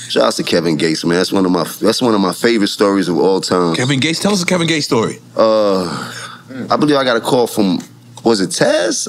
Shout out to Kevin Gates, man. That's one of my favorite stories of all time. Kevin Gates, tell us a Kevin Gates story. I believe I got a call from, was it Taz?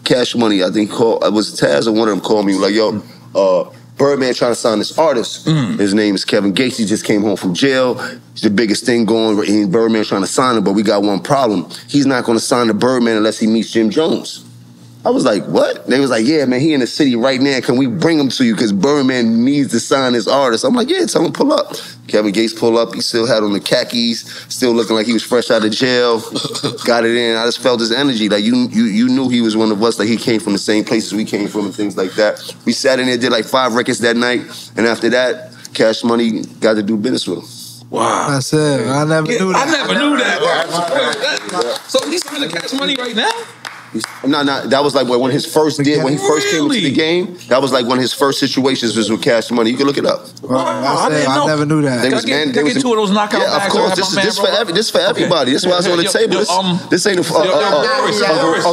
Cash Money, I think was it Taz or one of them called me like, yo, Birdman trying to sign this artist. His name is Kevin Gates. He just came home from jail. It's the biggest thing going. And Birdman trying to sign him, but we got one problem. He's not going to sign the Birdman unless he meets Jim Jones. I was like, what? They was like, yeah, man, he in the city right now. Can we bring him to you? Because Birdman needs to sign his artist. I'm like, yeah, tell him pull up. Kevin Gates pull up. He still had on the khakis, still looking like he was fresh out of jail. Got it in. I just felt his energy. Like, you knew he was one of us. Like, he came from the same places we came from and things like that. We sat in there, did like 5 records that night. And after that, Cash Money got to do business with him. Wow. That's it. I never knew that. I never knew that. So he's spending Cash Money right now? No, that was like when his first when he first came into the game. That was like one of his first situations was with Cash Money. You can look it up. I never knew that. Can I get 2 of those knockout bags? Yeah, of course. This for everybody. This is why it's on the table. This ain't a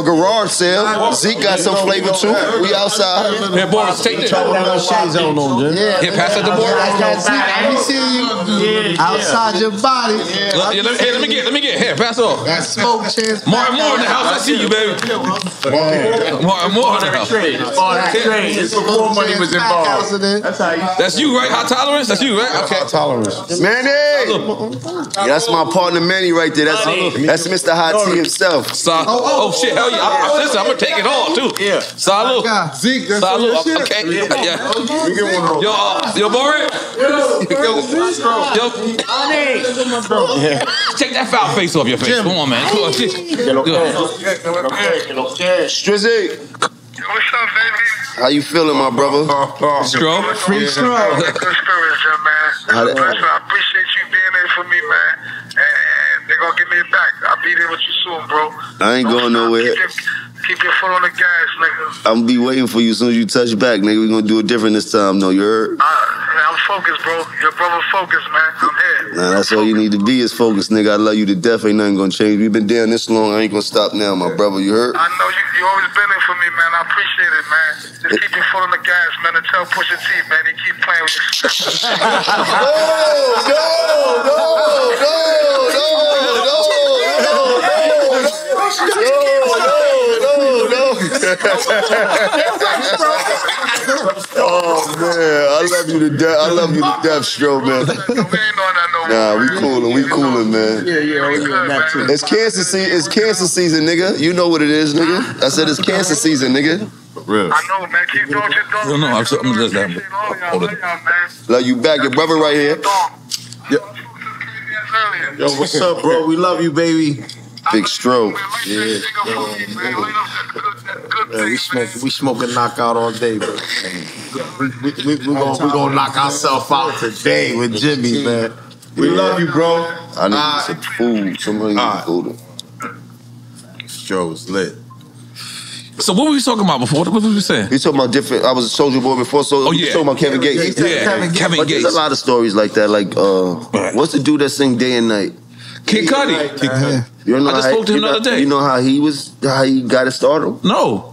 garage sale. Zeke got some flavor too. We outside. Here, Boris, take this. Shades on them, Jim. Here, pass it to Boris. Let me see you outside your body. Let me get. Here, pass it off. That smoke chance. More in the house. I see you, baby. More in the house. It's before money was involved. That's you, right? High Tolerance? That's you, right? Okay. High Tolerance. Manny! Yeah, that's my partner Manny right there. That's Mr. Hot T himself. Oh shit, hell yeah. Listen, I'm gonna take it all too. Yeah. Salud. Zeke, that's Salud. Okay. Yeah. Yo, Boris. Take that foul face off your face. Come on, man. Strizzy. What's up, baby? How you feeling, my brother? Stroke. Free stroke. Good spirits, man. I appreciate you being there for me, man. And they're gonna give me it back. I'll be there with you soon, bro. I ain't going nowhere. Keep your foot on the gas, nigga. I'm gonna be waiting for you as soon as you touch back, nigga. We gonna do it different this time, though. You heard? I'm focused, bro. Your brother focused, man. I'm here. Nah, that's all you need to be is focused, nigga. I love you to death. Ain't nothing gonna change. We've been down this long. I ain't gonna stop now, my brother. You heard? I know you always been there for me, man. I appreciate it, man. Just keep your foot on the gas, man. And tell Pusha T, man, he keep playing with you. Oh man, I love you to death. I love you to death, Stro, man. Nah, we coolin', man. Yeah. It's cancer season. It's cancer season, nigga. You know what it is, nigga. I said it's cancer season, nigga. Real. I know, man. Keep doing what you're doing. No, I'm just that. Love you back, your brother right here. Yo, what's up, bro? We love you, baby. Big Stro. Yeah. We smoke a knockout all day, bro. We gonna knock ourselves out today with Jimmy, man. We love you, bro. I need some food. Somebody need food. Stro's lit. So what were we talking about before? What was we saying? We talking about different. I was a Soulja Boy before, so we talking about Kevin Gates. Yeah, Kevin Gates. There's a lot of stories like that. Like, what's the dude that sing Day and Night? Kid Cudi. You know I just spoke to him the other day. You know how he got it started? No.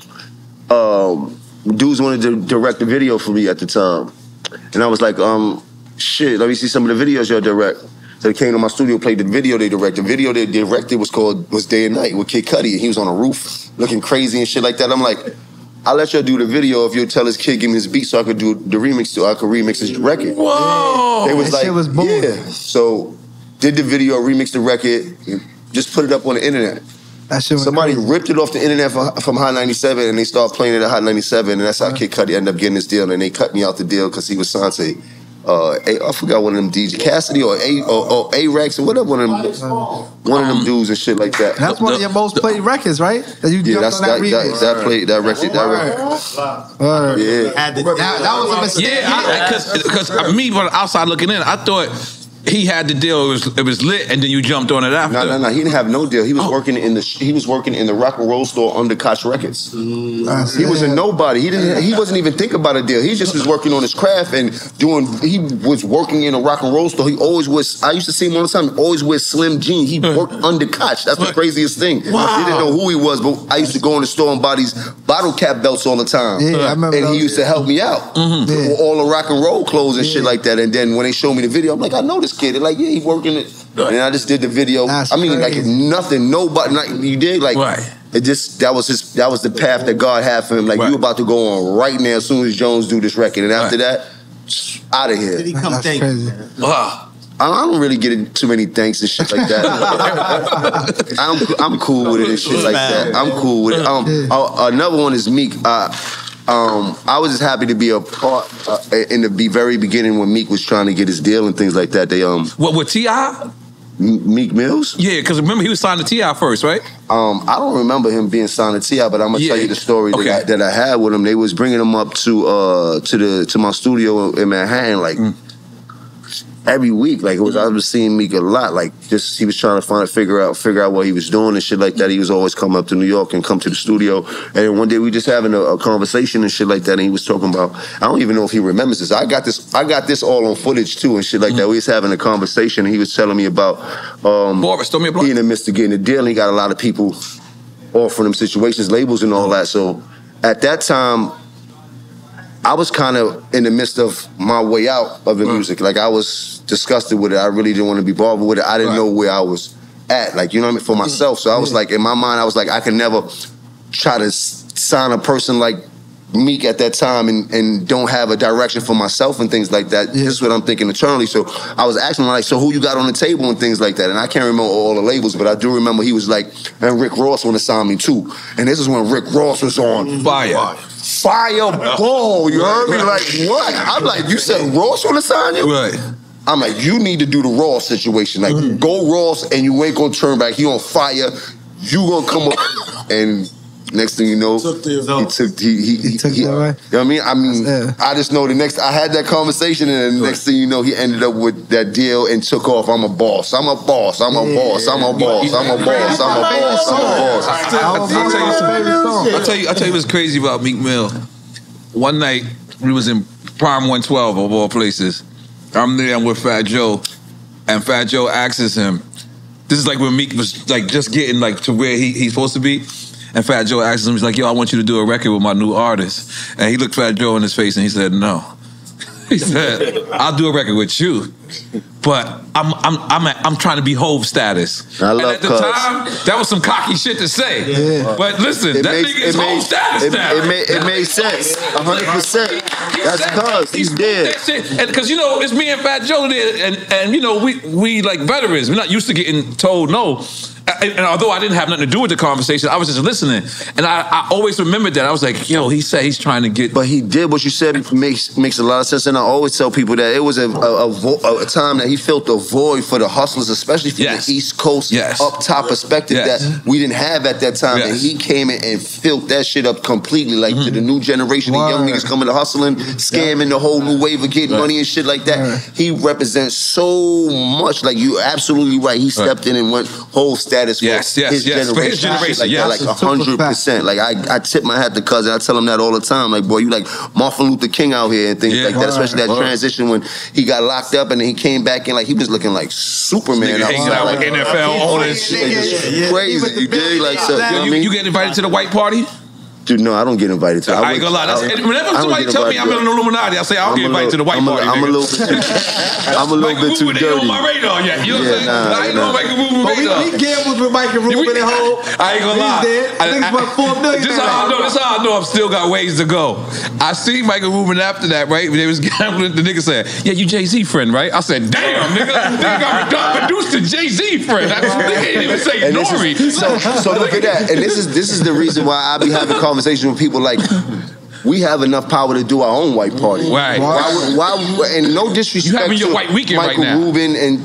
Dudes wanted to direct a video for me at the time, and I was like, shit, let me see some of the videos y'all direct. So they came to my studio, played the video they directed. The video they directed was Day and Night with Kid Cudi, and he was on a roof looking crazy and shit like that. I'm like, I'll let y'all do the video if you'll tell his kid, give me his beat so I could do the remix, so I could remix his record. Whoa! They was that like, shit was bold. Yeah. So did the video, remixed the record, just put it up on the internet. That shit was Somebody crazy. ripped it off the internet from Hot 97, and they started playing it at Hot 97, and that's how Kid Cudi ended up getting this deal, and they cut me out the deal because he was signed to, I forgot one of them DJ Cassidy or A-Rex or whatever, one of them dudes and shit like that. That's one of your most played records, right? That you Yeah, jumped on that remix. that record. Yeah. That was a mistake. Yeah, because me from the outside looking in, I thought he had the deal. It was lit, and then you jumped on it after. No. He didn't have no deal. He was working in the rock and roll store under Koch Records. He was a nobody. He wasn't even thinking about a deal. He just was working on his craft and he was working in a rock and roll store. He always was. I used to see him all the time. Always wear slim jeans. He worked under Koch. That's the craziest thing. Wow. He didn't know who he was, but I used to go in the store and buy these bottle cap belts all the time. Yeah, I remember. And he used to help me out with all the rock and roll clothes and shit like that. And then when they showed me the video, I'm like, I know this kid. They're like, yeah, he's working it. And I just did the video. That's I mean, crazy. like nothing, nobody. Like, you did like it just that was the path that God had for him. Like you about to go on right now as soon as Jones do this record, and after that, out of here. Did he come thank you? I don't really get into too many thanks and shit like that. I'm cool with it and shit like that. I'm cool with it. Another one is Meek. I was just happy to be a part in the very beginning when Meek was trying to get his deal and things like that. They what with T.I.? Meek Mills? Yeah, because remember he was signed to T.I. first, right? I don't remember him being signed to T.I., but I'm gonna tell you the story that I had with him. They was bringing him up to my studio in Manhattan, like every week. Like I was seeing Meek a lot. Like just he was trying to figure out what he was doing and shit like that. He was always coming up to New York and come to the studio. And then one day we just having a conversation and shit like that. And he was talking about, I don't even know if he remembers this. I got this all on footage too and shit like that. We was having a conversation and he was telling me about he in the midst of getting a deal. And he got a lot of people offering him situations, labels and all that. So at that time, I was kind of in the midst of my way out of the music. Like I was disgusted with it. I really didn't want to be bothered with it. I didn't know where I was at, like, you know what I mean, for myself. So I was like, in my mind, I was like, I can never try to sign a person like Meek at that time and don't have a direction for myself and things like that. This is what I'm thinking internally. So I was asking him, like, so who you got on the table and things like that? And I can't remember all the labels, but I do remember he was like, and Rick Ross want to sign me too. And this is when Rick Ross was on Fireball, you heard me? Like, what? I'm like, you said Ross want to sign you? Right. I'm like, you need to do the Ross situation. Like, go Ross and you ain't gonna turn back. He on fire. You gonna come up and next thing you know, he took that, right? You know what I mean? I just know I had that conversation and the next thing you know, he ended up with that deal and took off. I'm a boss. I'm a boss. I'm a boss. I'm a boss. I'm a boss. I'm a boss. I'm a boss. I'll tell you what's crazy about Meek Mill. One night, we was in Prime 112 of all places. I'm there with Fat Joe, and Fat Joe asks him, this is like when Meek was like just getting like to where he's supposed to be. And Fat Joe asks him, he's like, yo, I want you to do a record with my new artist. And he looked Fat Joe in his face and he said, no. He said, I'll do a record with you, but I'm trying to be Hove status. I love and at the time, that was some cocky shit to say. Yeah. But listen, that nigga is Hove status now. It made sense, 100%. That's cuz he's dead. And because, you know, it's me and Fat Joe there, and you know, we like veterans. We're not used to getting told no. And although I didn't have nothing to do with the conversation, I was just listening. And I always remembered that. I was like, yo, he said he's trying to get... But he did what you said makes a lot of sense. And I always tell people that it was a time that he filled a void for the hustlers, especially from the East Coast up top perspective that we didn't have at that time. And he came in and filled that shit up completely. Like to the new generation of young niggas coming to hustling, scamming the whole new wave of getting money and shit like that. He represents so much. Like, you're absolutely right. He stepped in and went whole status for his generation. Like 100%. Like I tip my hat to Cousin. I tell him that all the time. Like, boy, you like Martin Luther King out here and things like that. Especially that transition when he got locked up and then he came back in, like he was looking like Superman. Hanging out with NFL owners. Crazy. You dig? Like, so, you know what I mean? You get invited to the white party? Dude, no, I don't get invited to. I ain't gonna lie. Whenever somebody tell me I'm in an Illuminati, I say I don't get invited to the white party. I'm a little bit too dirty. On my radar yet. You know what I'm saying? I ain't gonna make a move with radar. He gambles with Mike and Ruben at home. I ain't gonna lie. He's about $4 million. This is how I know I've still got ways to go. I see Michael Rubin after that, right? They was gambling. The nigga said, "Yeah, you Jay-Z friend, right?" I said, "Damn, nigga got reduced to Jay-Z friend." Nigga didn't even say Nori. So look at that. And this is the reason why I be having conversations with people like, we have enough power to do our own white party. Right. Why and no disrespect You having your to white weekend Michael right now. Rubin, and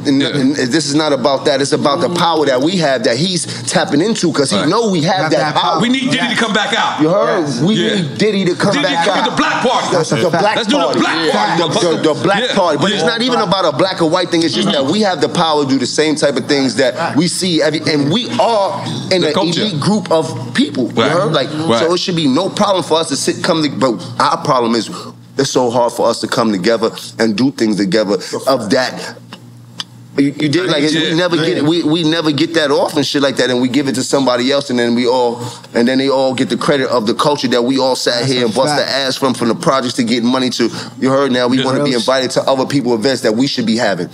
this is not about that. It's about the power that we have that he's tapping into because he know we have that power. We need Diddy to come back out. You heard? We need Diddy to come back out. The black party. The black Let's do the party. black party. The black party. But it's not even about a black or white thing. It's just that we have the power to do the same type of things that we see and we are in an elite group of people. You heard? Like, so it should be no problem for us to but our problem is it's so hard for us to come together and do things together of that. You did like we never get it. We never get that off and shit like that, and we give it to somebody else, and then they all get the credit of the culture that we all sat here and bust the ass from the projects to get money to. You heard? Now we want to be invited to other people's events that we should be having.